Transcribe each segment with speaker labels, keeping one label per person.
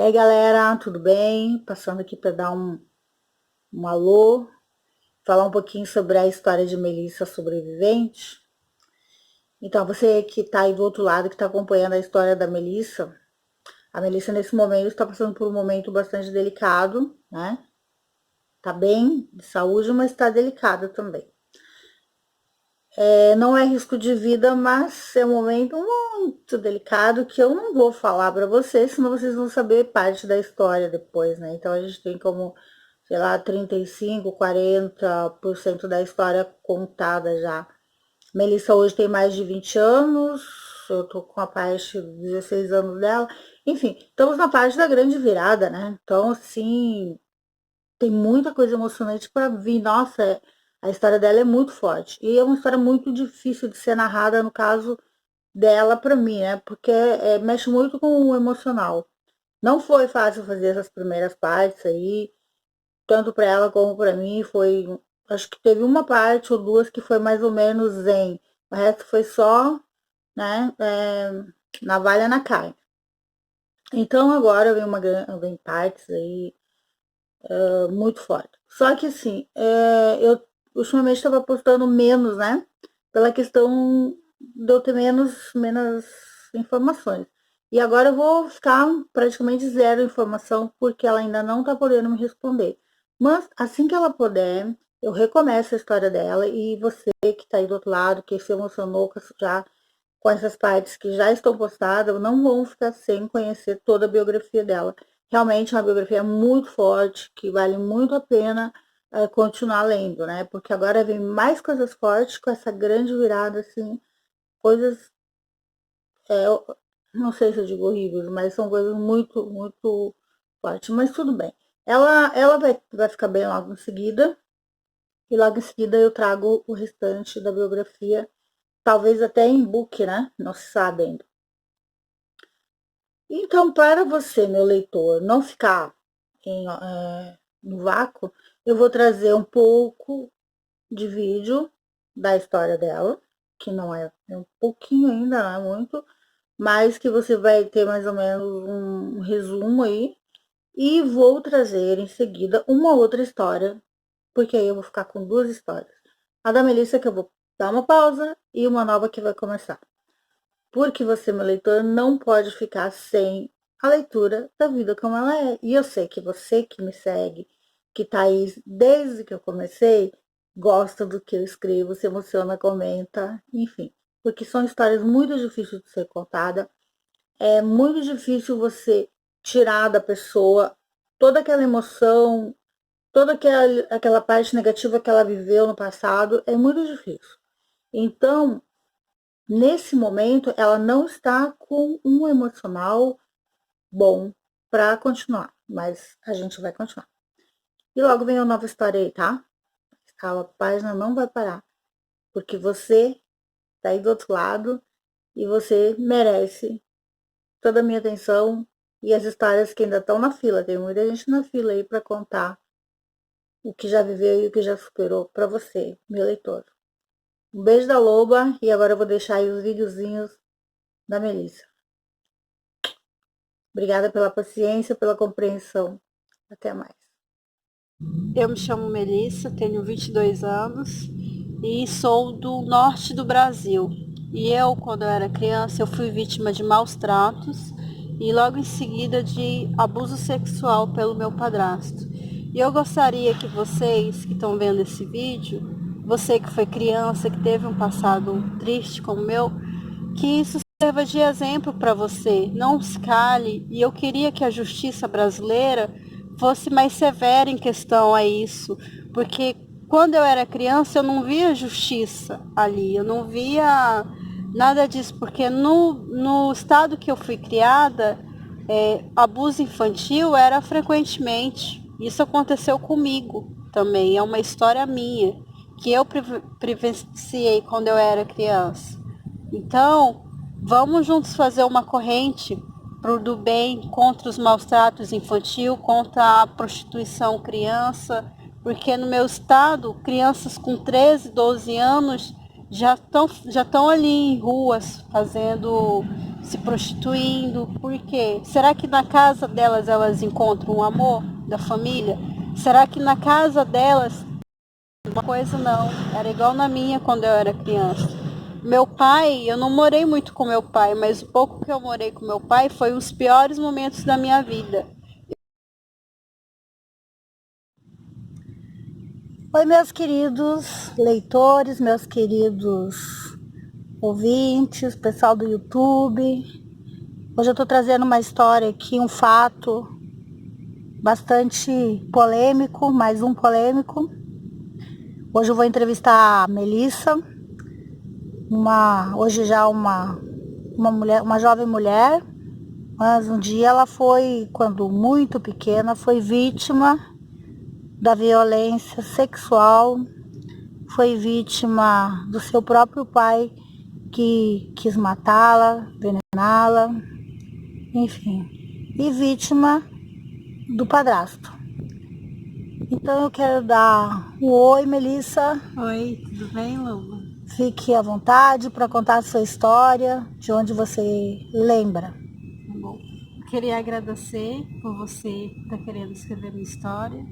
Speaker 1: aí, galera, tudo bem? Passando aqui para dar um alô, falar um pouquinho sobre a história de Melissa sobrevivente. Então, você que está aí do outro lado, que está acompanhando a história da Melissa, a Melissa nesse momento está passando por um momento bastante delicado, né? Tá bem de saúde, mas está delicada também. Não é risco de vida, mas é um momento muito delicado que eu não vou falar para vocês, senão vocês vão saber parte da história depois, né? Então a gente tem como, sei lá, 35, 40% da história contada já. Melissa hoje tem mais de 20 anos, eu tô com a parte de 16 anos dela. Enfim, estamos na parte da grande virada, né? Então, assim, tem muita coisa emocionante para vir. Nossa, a história dela é muito forte. E é uma história muito difícil de ser narrada, no caso dela, para mim, né? Porque mexe muito com o emocional. Não foi fácil fazer essas primeiras partes aí, tanto para ela como para mim. Foi, acho que teve uma parte ou duas que foi mais ou menos zen. O resto foi só, né? Navalha na carne. Então agora vem partes aí muito forte. Só que assim, eu ultimamente estava postando menos, né? Pela questão de eu ter menos informações. E agora eu vou ficar praticamente zero informação, porque ela ainda não tá podendo me responder. Mas assim que ela puder, eu recomeço a história dela, e você que tá aí do outro lado, que se emocionou já com essas partes que já estão postadas, não vão ficar sem conhecer toda a biografia dela. Realmente é uma biografia muito forte, que vale muito a pena continuar lendo, né? Porque agora vem mais coisas fortes com essa grande virada, assim, coisas, não sei se eu digo horríveis, mas são coisas muito, muito fortes. Mas tudo bem. Ela vai ficar bem logo em seguida, e logo em seguida eu trago o restante da biografia, talvez até em book, né? Não se sabe ainda. Então, para você, meu leitor, não ficar no vácuo, eu vou trazer um pouco de vídeo da história dela, que não é um pouquinho ainda, não é muito, mas que você vai ter mais ou menos um resumo aí. E vou trazer em seguida uma outra história, porque aí eu vou ficar com duas histórias. A da Melissa, que eu vou dar uma pausa, e uma nova que vai começar. Porque você, meu leitor, não pode ficar sem a leitura da vida como ela é. E eu sei que você que me segue, que tá aí desde que eu comecei, gosta do que eu escrevo, se emociona, comenta, enfim. Porque são histórias muito difíceis de ser contada. É muito difícil você tirar da pessoa toda aquela emoção, toda aquela parte negativa que ela viveu no passado. É muito difícil. Então, nesse momento, ela não está com um emocional bom para continuar, mas a gente vai continuar. E logo vem uma nova história aí, tá? A página não vai parar, porque você tá aí do outro lado e você merece toda a minha atenção e as histórias que ainda estão na fila. Tem muita gente na fila aí para contar o que já viveu e o que já superou para você, meu leitor. Um beijo da Loba, e agora eu vou deixar aí os videozinhos da Melissa. Obrigada pela paciência, pela compreensão. Até mais.
Speaker 2: Eu me chamo Melissa, tenho 22 anos e sou do norte do Brasil. E eu, quando eu era criança, eu fui vítima de maus tratos e logo em seguida de abuso sexual pelo meu padrasto. E eu gostaria que vocês que estão vendo esse vídeo, você que foi criança, que teve um passado triste como o meu, que isso sirva de exemplo para você. Não se cale. E eu queria que a justiça brasileira fosse mais severa em questão a isso, porque quando eu era criança eu não via justiça ali, eu não via nada disso, porque no estado que eu fui criada, abuso infantil era frequentemente. Isso aconteceu comigo também, é uma história minha, que eu presenciei quando eu era criança. Então, vamos juntos fazer uma corrente pro do bem contra os maus tratos infantil, contra a prostituição criança, porque no meu estado, crianças com 13, 12 anos já estão ali em ruas fazendo, se prostituindo. Por quê? Será que na casa delas elas encontram o amor da família? Será que na casa delas uma coisa não? Era igual na minha quando eu era criança. Meu pai, eu não morei muito com meu pai, mas o pouco que eu morei com meu pai foi os piores momentos da minha vida.
Speaker 1: Oi, meus queridos leitores, meus queridos ouvintes, pessoal do YouTube. Hoje eu estou trazendo uma história aqui, um fato bastante polêmico, mais um polêmico. Hoje eu vou entrevistar a Melissa, hoje já uma mulher, uma jovem mulher, mas um dia ela foi, quando muito pequena, foi vítima da violência sexual, foi vítima do seu próprio pai que quis matá-la, envenená-la, enfim, e vítima do padrasto. Então eu quero dar um oi, Melissa.
Speaker 2: Oi, tudo bem, Luma?
Speaker 1: Fique à vontade para contar a sua história, de onde você lembra.
Speaker 2: Tá bom. Queria agradecer por você estar querendo escrever minha história.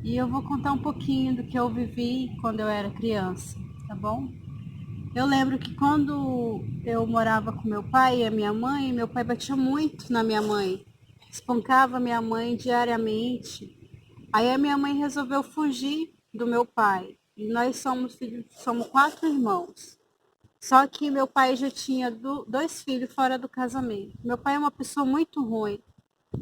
Speaker 2: E eu vou contar um pouquinho do que eu vivi quando eu era criança, tá bom? Eu lembro que quando eu morava com meu pai e a minha mãe, meu pai batia muito na minha mãe, espancava minha mãe diariamente. Aí a minha mãe resolveu fugir do meu pai. E nós somos filhos, somos 4 irmãos. Só que meu pai já tinha 2 filhos fora do casamento. Meu pai é uma pessoa muito ruim.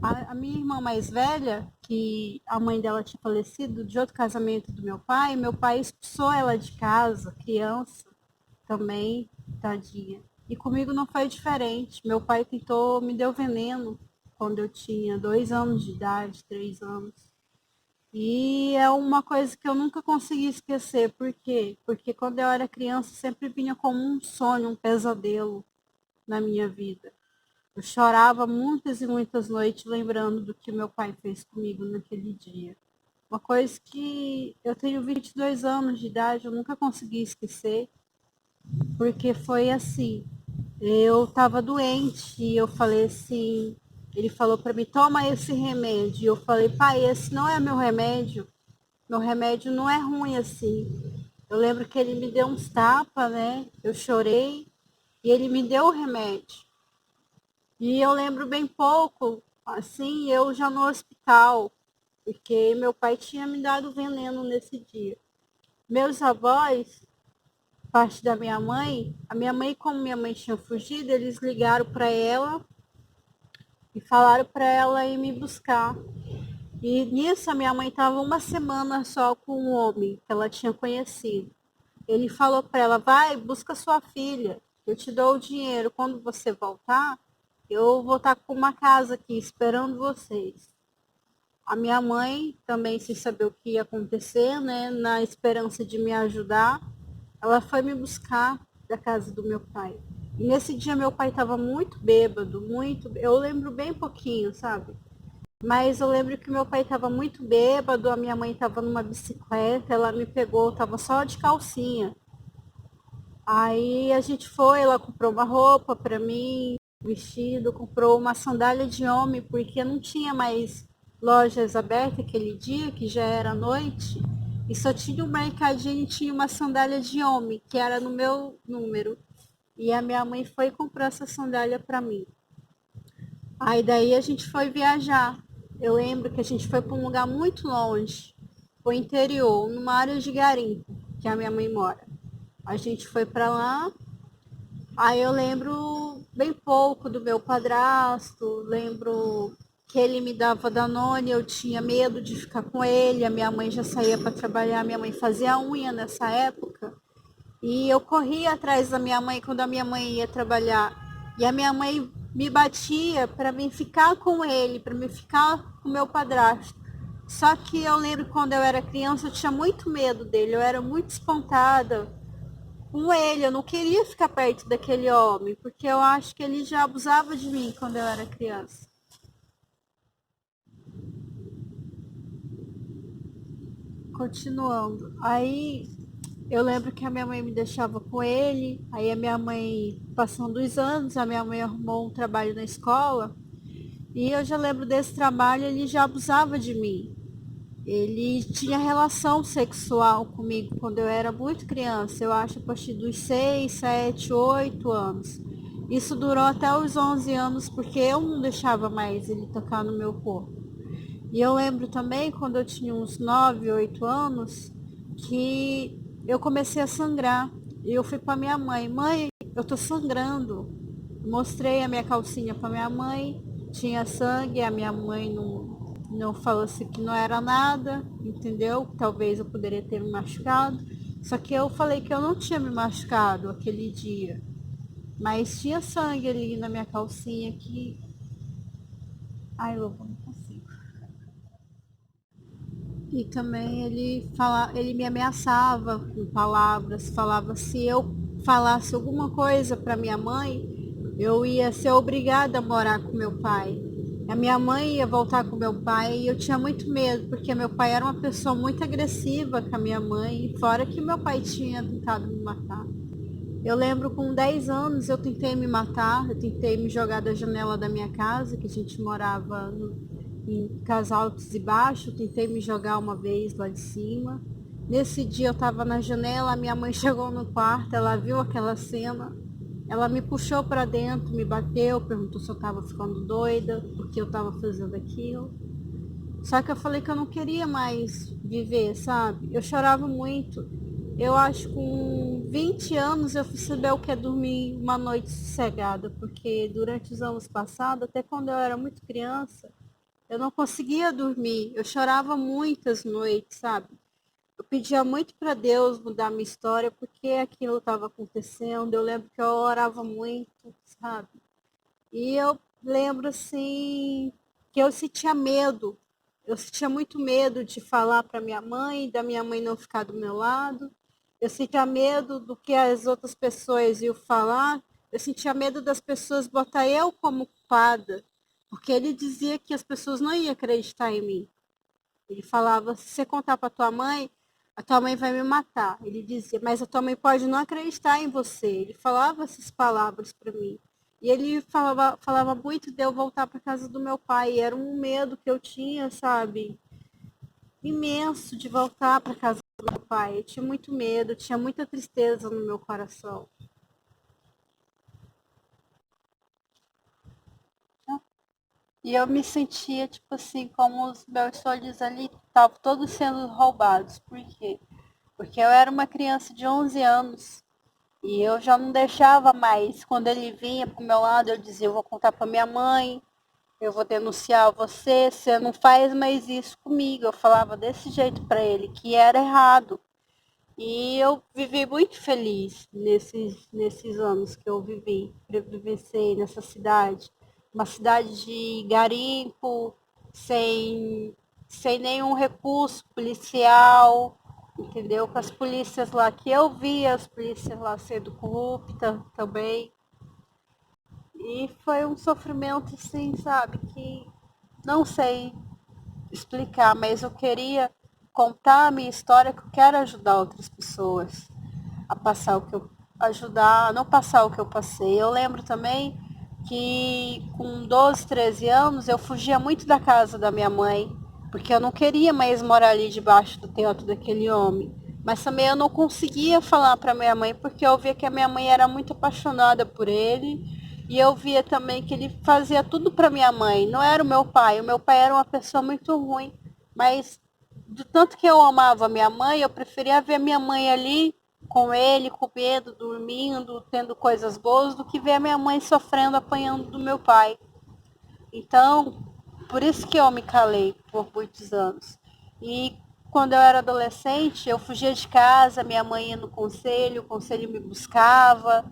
Speaker 2: A minha irmã mais velha, que a mãe dela tinha falecido de outro casamento do meu pai expulsou ela de casa, criança também, tadinha. E comigo não foi diferente. Meu pai tentou, me deu veneno quando eu tinha 2 anos de idade, 3 anos. E é uma coisa que eu nunca consegui esquecer. Por quê? Porque quando eu era criança sempre vinha como um sonho, um pesadelo na minha vida. Eu chorava muitas e muitas noites lembrando do que meu pai fez comigo naquele dia. Uma coisa que eu tenho 22 anos de idade, eu nunca consegui esquecer, porque foi assim. Eu estava doente e eu falei assim, ele falou para mim, toma esse remédio. E eu falei, pai, esse não é meu remédio não é ruim assim. Eu lembro que ele me deu uns tapas, né? Eu chorei e ele me deu o remédio. E eu lembro bem pouco, assim, eu já no hospital, porque meu pai tinha me dado veneno nesse dia. Meus avós, parte da minha mãe, a minha mãe, como minha mãe tinha fugido, eles ligaram para ela e falaram para ela ir me buscar. E nisso a minha mãe estava uma semana só com um homem que ela tinha conhecido. Ele falou para ela, vai, busca sua filha, eu te dou o dinheiro, quando você voltar, eu vou estar com uma casa aqui esperando vocês. A minha mãe, também sem saber o que ia acontecer, né, na esperança de me ajudar, ela foi me buscar da casa do meu pai. E nesse dia meu pai estava muito bêbado, muito, eu lembro bem pouquinho, sabe? Mas eu lembro que meu pai estava muito bêbado, a minha mãe estava numa bicicleta, ela me pegou, estava só de calcinha. Aí a gente foi, ela comprou uma roupa para mim, vestido, comprou uma sandália de homem, porque não tinha mais lojas abertas aquele dia, que já era noite, e só tinha um mercadinho e tinha uma sandália de homem, que era no meu número. E a minha mãe foi e comprou essa sandália para mim. Aí daí a gente foi viajar. Eu lembro que a gente foi para um lugar muito longe, o interior, numa área de garimpo, que a minha mãe mora. A gente foi para lá. Aí eu lembro bem pouco do meu padrasto, lembro que ele me dava Danone, eu tinha medo de ficar com ele, a minha mãe já saía para trabalhar, minha mãe fazia unha nessa época, e eu corria atrás da minha mãe quando a minha mãe ia trabalhar, e a minha mãe me batia para mim ficar com ele, para mim ficar com o meu padrasto. Só que eu lembro que quando eu era criança eu tinha muito medo dele, eu era muito espantada com ele, eu não queria ficar perto daquele homem, porque eu acho que ele já abusava de mim quando eu era criança. Continuando, aí eu lembro que a minha mãe me deixava com com ele. Aí a minha mãe, passando os anos, a minha mãe arrumou um trabalho na escola. E eu já lembro desse trabalho, ele já abusava de mim. Ele tinha relação sexual comigo quando eu era muito criança, eu acho a partir dos 6, 7, 8 anos. Isso durou até os 11 anos, porque eu não deixava mais ele tocar no meu corpo. E eu lembro também, quando eu tinha uns 9, 8 anos, que eu comecei a sangrar. E eu fui para minha mãe, mãe, eu tô sangrando. Mostrei a minha calcinha para minha mãe, tinha sangue, a minha mãe não falou assim que não era nada, entendeu? Talvez eu poderia ter me machucado. Só que eu falei que eu não tinha me machucado aquele dia. Mas tinha sangue ali na minha calcinha que. Ai, Lobo, não consigo. E também ele me ameaçava com palavras, falava se eu falasse alguma coisa para minha mãe, eu ia ser obrigada a morar com meu pai. A minha mãe ia voltar com meu pai e eu tinha muito medo, porque meu pai era uma pessoa muito agressiva com a minha mãe, fora que meu pai tinha tentado me matar. Eu lembro com 10 anos eu tentei me matar, eu tentei me jogar da janela da minha casa, que a gente morava em casa altos e baixos, tentei me jogar uma vez lá de cima. Nesse dia eu estava na janela, a minha mãe chegou no quarto, ela viu aquela cena, ela me puxou para dentro, me bateu, perguntou se eu estava ficando doida, porque eu estava fazendo aquilo. Só que eu falei que eu não queria mais viver, sabe? Eu chorava muito. Eu acho que com 20 anos eu fui saber o que é dormir uma noite sossegada, porque durante os anos passados, até quando eu era muito criança, eu não conseguia dormir. Eu chorava muitas noites, sabe? Eu pedia muito para Deus mudar minha história, porque aquilo estava acontecendo. Eu lembro que eu orava muito, sabe? E eu lembro assim que eu sentia medo. Eu sentia muito medo de falar para minha mãe, da minha mãe não ficar do meu lado. Eu sentia medo do que as outras pessoas iam falar. Eu sentia medo das pessoas botar eu como culpada, porque ele dizia que as pessoas não iam acreditar em mim. Ele falava: se você contar para tua mãe, a tua mãe vai me matar. Ele dizia: mas a tua mãe pode não acreditar em você. Ele falava essas palavras para mim. E ele falava muito de eu voltar para casa do meu pai. E era um medo que eu tinha, sabe? Imenso de voltar para casa do meu pai. Eu tinha muito medo, tinha muita tristeza no meu coração. E eu me sentia, tipo assim, como os meus sonhos ali estavam todos sendo roubados. Por quê? Porque eu era uma criança de 11 anos e eu já não deixava mais. Quando ele vinha pro meu lado, eu dizia: eu vou contar para minha mãe, eu vou denunciar você não faz mais isso comigo. Eu falava desse jeito para ele, que era errado. E eu vivi muito feliz nesses anos que eu vivenciei nessa cidade. Uma cidade de garimpo, sem nenhum recurso policial, entendeu? Com as polícias lá que eu via, as polícias lá sendo corruptas também. E foi um sofrimento, assim, sabe, que não sei explicar, mas eu queria contar a minha história, que eu quero ajudar outras pessoas a passar o que eu ajudar, a não passar o que eu passei. Eu lembro também que com 12, 13 anos eu fugia muito da casa da minha mãe, porque eu não queria mais morar ali debaixo do teto daquele homem. Mas também eu não conseguia falar para minha mãe, porque eu via que a minha mãe era muito apaixonada por ele. E eu via também que ele fazia tudo para minha mãe. Não era o meu pai era uma pessoa muito ruim. Mas do tanto que eu amava minha mãe, eu preferia ver minha mãe ali com ele, comendo, dormindo, tendo coisas boas, do que ver a minha mãe sofrendo, apanhando do meu pai. Então, por isso que eu me calei por muitos anos. E quando eu era adolescente, eu fugia de casa, minha mãe ia no conselho, o conselho me buscava.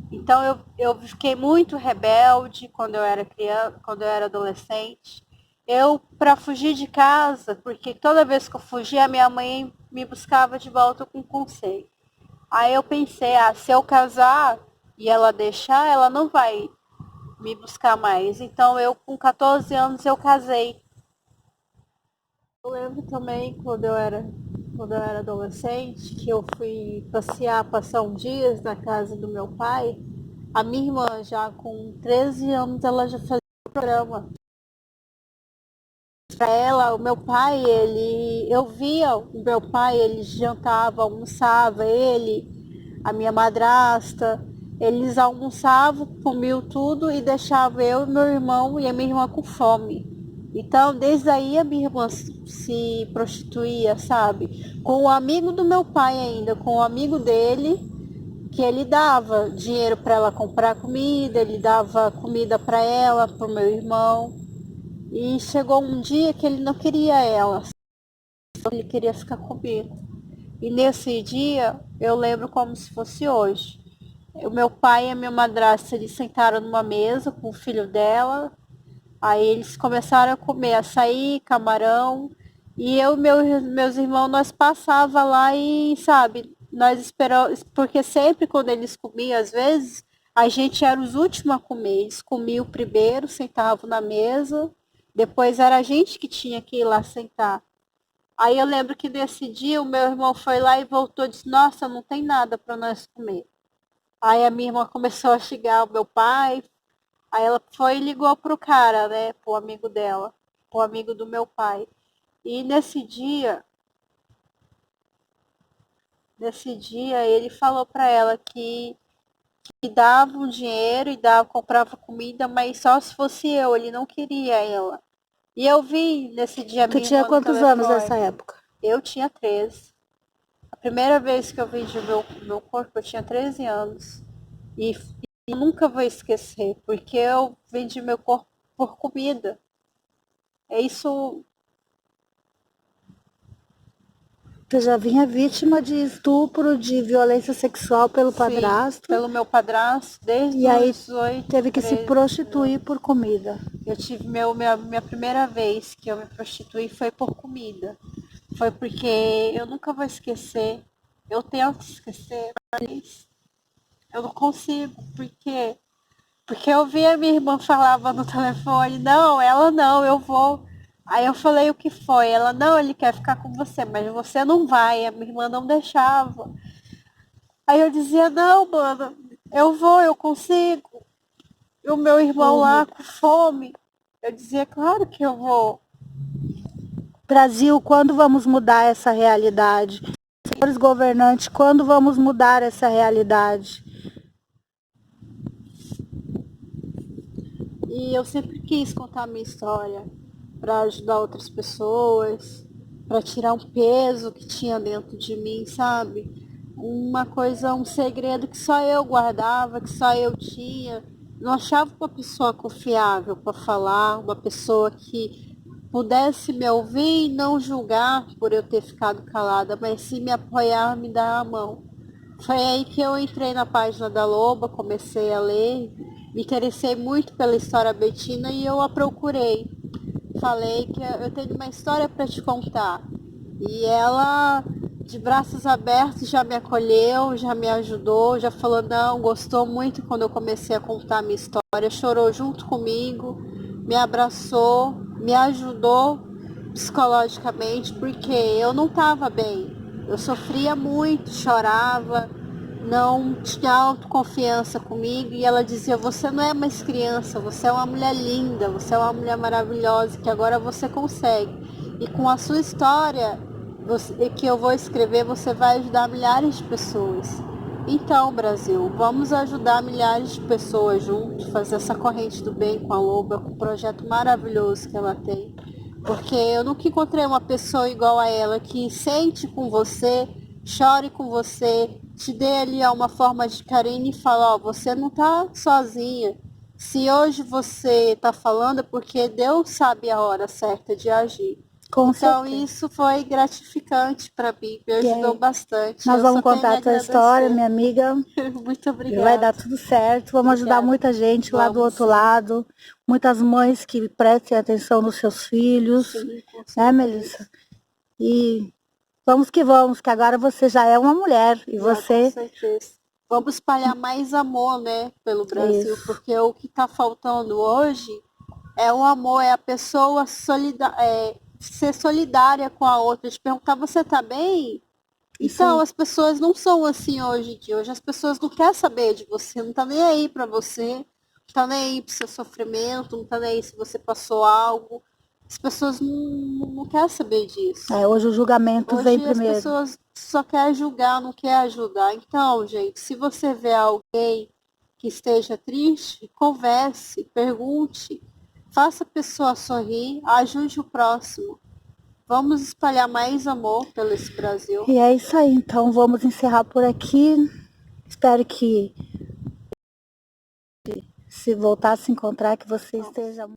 Speaker 2: Então eu fiquei muito rebelde quando eu era criança, quando eu era adolescente. Eu, para fugir de casa, porque toda vez que eu fugia, a minha mãe me buscava de volta com conselho. Aí eu pensei: se eu casar e ela deixar, ela não vai me buscar mais. Então eu, com 14 anos, eu casei. Eu lembro também quando eu era quando eu era adolescente, que eu fui passear, passar uns dias na casa do meu pai. A minha irmã, já com 13 anos, ela já fazia programa. Para ela, o meu pai, eu via o meu pai, ele jantava, almoçava, a minha madrasta, eles almoçavam, comiam tudo e deixavam eu, meu irmão e a minha irmã com fome. Então, desde aí a minha irmã se prostituía, sabe? Com o amigo do meu pai ainda, com o amigo dele, que ele dava dinheiro para ela comprar comida, ele dava comida para ela, para o meu irmão. E chegou um dia que ele não queria ela, ele queria ficar comigo. E nesse dia, eu lembro como se fosse hoje. O meu pai e a minha madrasta, eles sentaram numa mesa com o filho dela. Aí eles começaram a comer açaí, camarão. E eu e meus irmãos, nós passava lá e, sabe, nós esperamos, porque sempre quando eles comiam, às vezes, a gente era os últimos a comer. Eles comiam primeiro, sentavam na mesa, depois era a gente que tinha que ir lá sentar. Aí eu lembro que nesse dia o meu irmão foi lá e voltou e disse, nossa, não tem nada para nós comer. Aí a minha irmã começou a xingar o meu pai. Aí ela foi e ligou pro cara, né, pro amigo dela, pro amigo do meu pai. E nesse dia ele falou para ela que dava um dinheiro e comprava comida, mas só se fosse eu, ele não queria ela. E eu vi nesse dia
Speaker 1: Tu
Speaker 2: minha
Speaker 1: tinha
Speaker 2: irmã no
Speaker 1: quantos anos nessa
Speaker 2: telefone.
Speaker 1: época?
Speaker 2: Eu tinha 13. A primeira vez que eu vendi meu corpo, eu tinha 13 anos. E eu nunca vou esquecer, porque eu vendi meu corpo por comida. É isso.
Speaker 1: Tu já vinha vítima de estupro, de violência sexual pelo
Speaker 2: Sim,
Speaker 1: padrasto,
Speaker 2: pelo meu padrasto, desde
Speaker 1: e aí
Speaker 2: os 8,
Speaker 1: teve que se
Speaker 2: 13
Speaker 1: prostituir
Speaker 2: anos.
Speaker 1: por comida.
Speaker 2: Eu tive minha primeira vez que eu me prostituí foi por comida. Foi porque eu nunca vou esquecer. Eu tento esquecer, mas eu não consigo. Porque eu vi a minha irmã falava no telefone, não, ela não, eu vou. Aí eu falei o que foi? Ela, não, ele quer ficar com você, mas você não vai. A minha irmã não deixava. Aí eu dizia, não, mano, eu vou, eu consigo. E o meu irmão
Speaker 1: Oh,
Speaker 2: lá com fome. Eu dizia, claro que eu vou.
Speaker 1: Brasil, quando vamos mudar essa realidade? Senhores governantes, quando vamos mudar essa realidade?
Speaker 2: E eu sempre quis contar a minha história para ajudar outras pessoas, para tirar um peso que tinha dentro de mim, sabe? Uma coisa, um segredo que só eu guardava, que só eu tinha. Não achava uma pessoa confiável para falar, uma pessoa que pudesse me ouvir e não julgar por eu ter ficado calada, mas sim me apoiar, me dar a mão. Foi aí que eu entrei na página da Loba, comecei a ler, me interessei muito pela história Betina e eu a procurei. Falei que eu tenho uma história para te contar. E ela, de braços abertos, já me acolheu, já me ajudou, já falou, não, gostou muito quando eu comecei a contar a minha história, chorou junto comigo, me abraçou, me ajudou psicologicamente, porque eu não estava bem. Eu sofria muito, chorava, não tinha autoconfiança comigo e ela dizia, você não é mais criança, você é uma mulher linda, você é uma mulher maravilhosa, que agora você consegue. E com a sua história que eu vou escrever, você vai ajudar milhares de pessoas. Então, Brasil, vamos ajudar milhares de pessoas juntos, fazer essa corrente do bem com a Loba, com o projeto maravilhoso que ela tem. Porque eu nunca encontrei uma pessoa igual a ela, que sente com você, chore com você, te dê ali uma forma de carinho e fala, ó, você não tá sozinha. Se hoje você tá falando é porque Deus sabe a hora certa de agir.
Speaker 1: Com
Speaker 2: Então
Speaker 1: certeza.
Speaker 2: isso foi gratificante para mim, me
Speaker 1: E
Speaker 2: ajudou
Speaker 1: aí,
Speaker 2: bastante.
Speaker 1: nós
Speaker 2: Eu só
Speaker 1: vamos
Speaker 2: tenho a
Speaker 1: contar a tua história,
Speaker 2: agradecer.
Speaker 1: minha amiga,
Speaker 2: Muito
Speaker 1: e vai dar
Speaker 2: obrigada.
Speaker 1: tudo certo. Vamos ajudar
Speaker 2: Obrigada.
Speaker 1: muita gente lá do
Speaker 2: Vamos
Speaker 1: outro
Speaker 2: sim.
Speaker 1: lado, muitas mães que prestem atenção nos seus filhos,
Speaker 2: Sim, com
Speaker 1: né,
Speaker 2: certeza.
Speaker 1: Melissa? E vamos, que agora você já é uma mulher e
Speaker 2: Já, com
Speaker 1: você,
Speaker 2: certeza. Vamos espalhar mais amor, né, pelo Brasil,
Speaker 1: isso,
Speaker 2: porque o que está faltando hoje é o amor, é a pessoa ser solidária com a outra, de perguntar, você tá bem?
Speaker 1: Isso
Speaker 2: Então,
Speaker 1: aí.
Speaker 2: as pessoas não são assim hoje em dia. Hoje as pessoas não querem saber de você, não tá nem aí pra você, não tá nem aí pro seu sofrimento, não tá nem aí se você passou algo. As pessoas não querem saber disso.
Speaker 1: Hoje o julgamento vem
Speaker 2: Hoje as
Speaker 1: primeiro.
Speaker 2: pessoas só querem julgar, não querem ajudar. Então, gente, se você vê alguém que esteja triste, converse, pergunte, faça a pessoa sorrir, ajude o próximo. Vamos espalhar mais amor pelo esse Brasil.
Speaker 1: E é isso aí, então vamos encerrar por aqui. Espero que, se voltar a se encontrar, que você esteja